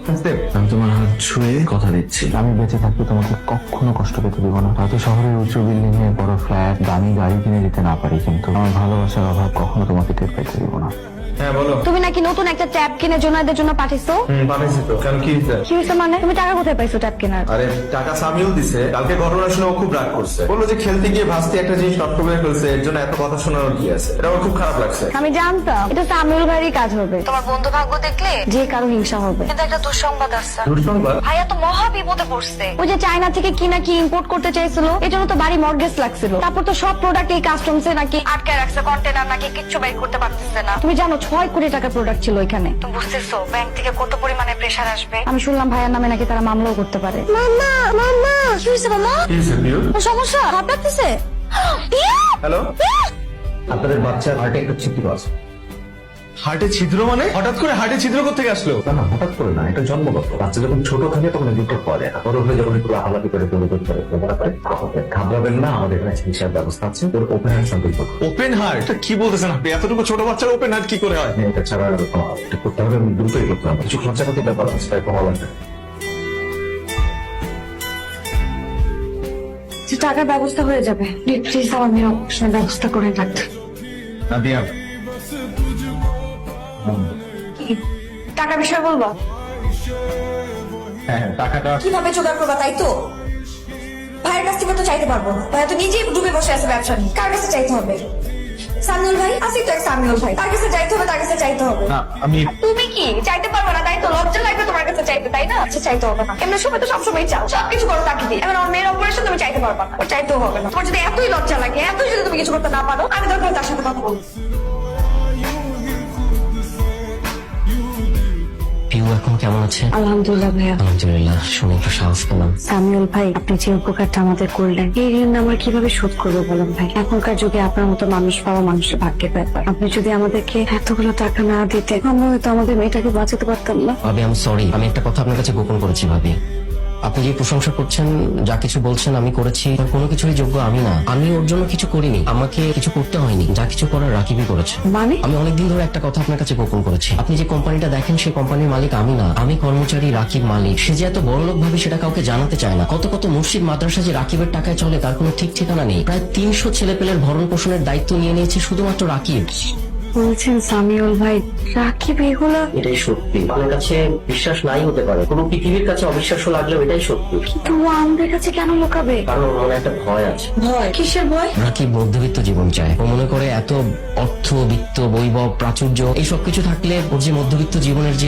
আমি তোমার হাত ছুঁয়ে কথা দিচ্ছি, আমি বেঁচে থাকতে তোমাকে কখনো কষ্ট পেতে দিব না। হয়তো শহরের উঁচু বিল্ডিং এ বড় ফ্ল্যাট দামি গাড়ি কিনে দিতে না পারি, কিন্তু আমার ভালোবাসার অভাব কখনো তোমাকে টের পাইতে দিব না। হ্যাঁ বলো। তুমি নাকি নতুন একটা ট্যাব কিনে জোনাইদের জন্য পাঠিয়েছো? পাঠাইছি তো, কেন কি হয়েছে? কি হয়েছে মানে? তুমি টাকা কোথায় পাইছো ট্যাব কেনার? আরে টাকা সামিউল দিছে, কালকে ঘটনা শুনে ও খুব রাগ করছে, বললো যে খেলতে গিয়ে ভাসতে একটা জিনিস নষ্ট করে ফেলছে, এর জন্য এত কথা শোনানোর কি আছে। এটা আমার খুব খারাপ লাগছে। আমি জানতাম এটা সামিউল ভাইয়েরই কাজ হবে। তোমার বন্ধু ভাগ্য দেখলে যে কারো হিংসা হবে। কিন্তু একটা দুঃসংবাদ আছে। দুঃসংবাদ? ভাইয়া তো মহা বিপদে পড়ছে। ওই যে চায়না থেকে কি নাকি ইম্পোর্ট করতে চাইছিল, এর জন্য তো বাড়ি মর্গেজ লাগছিল। তারপর তো সব প্রোডাক্ট এই কাস্টমসে নাকি আটকায় রাখছে, কন্টেনার নাকি কিচ্ছু বাইর করতে পারতেছে না। তুমি জানো 6 কোটি টাকার প্রোডাক্ট ছিল ওইখানে। তুমি বুঝতেছো ব্যাংক থেকে কত পরিমাণে প্রেসার আসবে। আমি শুনলাম ভাইয়ার নামে নাকি তারা মামলাও করতে পারে। মামা মামা কি হয়েছে মামা? কি হয়েছে পিউ? সমস্যা হাত লাগতেছে? হ্যালো? আপনাদের বাচ্চার হার্টে একটা ছিদ্র আছে। হার্টে ছিদ্র মানে? হঠাৎ করে হার্টে ছিদ্র কোথেকে আসলো? না না, হঠাৎ করে না, এটা জন্মগত। বাচ্চা যখন ছোট থাকে তখন এদিকটা পড়ে না, বড় হয়ে যখন একটু হালাকি করে করে ঘাবড়াবেন না, আমাদের এখানে চিকিৎসার ব্যবস্থা আছে। ওর ওপেন হার্ট সার্জারি করবো। Open heart? কি বলতেছেন আপনি? এতটুকু ছোট বাচ্চার ওপেন হার্ট কি করে হয়? এটা ছাড়া আর এটা করতে হবে, দ্রুতই করতে হবে। কিছু খরচাপাতি ব্যাপার আছে, তাই কমা লাগবে। টাকার ব্যবস্থা হয়ে যাবে। প্লিজ আমার মেয়ের অপারেশনের ব্যবস্থা করে রাখতে। নাদিয়া, টাকার বিষয় বলবো? হ্যাঁ টাকাটা কিভাবে জোগাড় করবা তাই তো? ভাইয়ের কাছ থেকে তো চাইতে পারবো না, ভাইয়া তো নিজেই ডুবে বসে আছে ব্যবসা নিয়ে। কার কাছে চাইতে হবে? সামিউল ভাই আসি তো, এক সামিউল ভাই, তার কাছে চাইতে হবে, তার কাছে চাইতে হবে। না, আমি তুমি কি চাইতে পারবে না তাই তো? লজ্জা লাগবে তোমার কাছে চাইতে, তাই না? আচ্ছা চাইতে হবে না, এমনি সময় তো সবসময় চাও, সবকিছু করো তাকে দিয়ে। এবার আমার মেয়ের অপারেশন তুমি চাইতে পারবা না, ওর চাইতেও হবে না। তোমার যদি এতই লজ্জা লাগে, এতই যদি তুমি কিছু করতে না পারো, আমি দরকার তার সাথে কথা বলবো। পিউ এখন কেমন আছে? আলহামদুলিল্লাহ ভাইয়া। আলহামদুলিল্লাহ, শুনে একটু সাহস পেলাম। সামিউল ভাই, আপনি যে উপকারটা আমাদের করলেন, এই ঋণ আমরা কিভাবে শোধ করবো বলেন ভাই? এখনকার যুগে আপনার মতো মানুষ পাওয়া মানুষের ভাগ্যের ব্যাপার। আপনি যদি আমাদেরকে এতগুলো টাকা না দিতে, আমরা হয়তো আমাদের মেয়েটাকে বাঁচাতে পারতাম না। ভাবি আমি সরি, আমি একটা কথা আপনার কাছে গোপন করেছি ভাবি। আপনি যে প্রশংসা করছেন, যা কিছু বলছেন আমি করেছি, তার কোনো কিছুরই যোগ্য আমি না। আমি ওর জন্য কিছু করিনি, আমাকে কিছু করতে হয়নি, যা কিছু করার রাকিবই করেছে। মানে? আমি অনেকদিন ধরে একটা কথা আপনার কাছে গোপন করেছি। আপনি যে কোম্পানিটা দেখেন সেই কোম্পানির মালিক আমি না, আমি কর্মচারী, রাকিব মালিক। সে যে এত বড়লোক ভাবে সেটা কাউকে জানাতে চায় না। কত কত মসজিদ মাদ্রাসা যে রাকিবের টাকায় চলে তার কোনো ঠিক ঠিকানা নেই। প্রায় 300 ছেলেপেলের ভরণ পোষণের দায়িত্ব নিয়ে নিয়েছে শুধুমাত্র রাকিব। বলছেন সামিউল ভাই রাকিব এগুলা? এটাই সত্যি। আপনার কাছে বিশ্বাস নাই হতে পারে, পুরো পৃথিবীর কাছে অবিশ্বাস্য লাগলেও এটাই সত্যি। কিন্তু ও আমাদের কাছে কেন লুকাবে? কারণ ওর মনে একটা ভয় আছে। ভয়? কিসের ভয়? রাকিব মধ্যবিত্ত জীবন চায়। ও মনে করে এত অর্থ, বিত্ত, বৈভব, প্রাচুর্য এইসব কিছু থাকলে ওর যে মধ্যবিত্ত জীবনের যে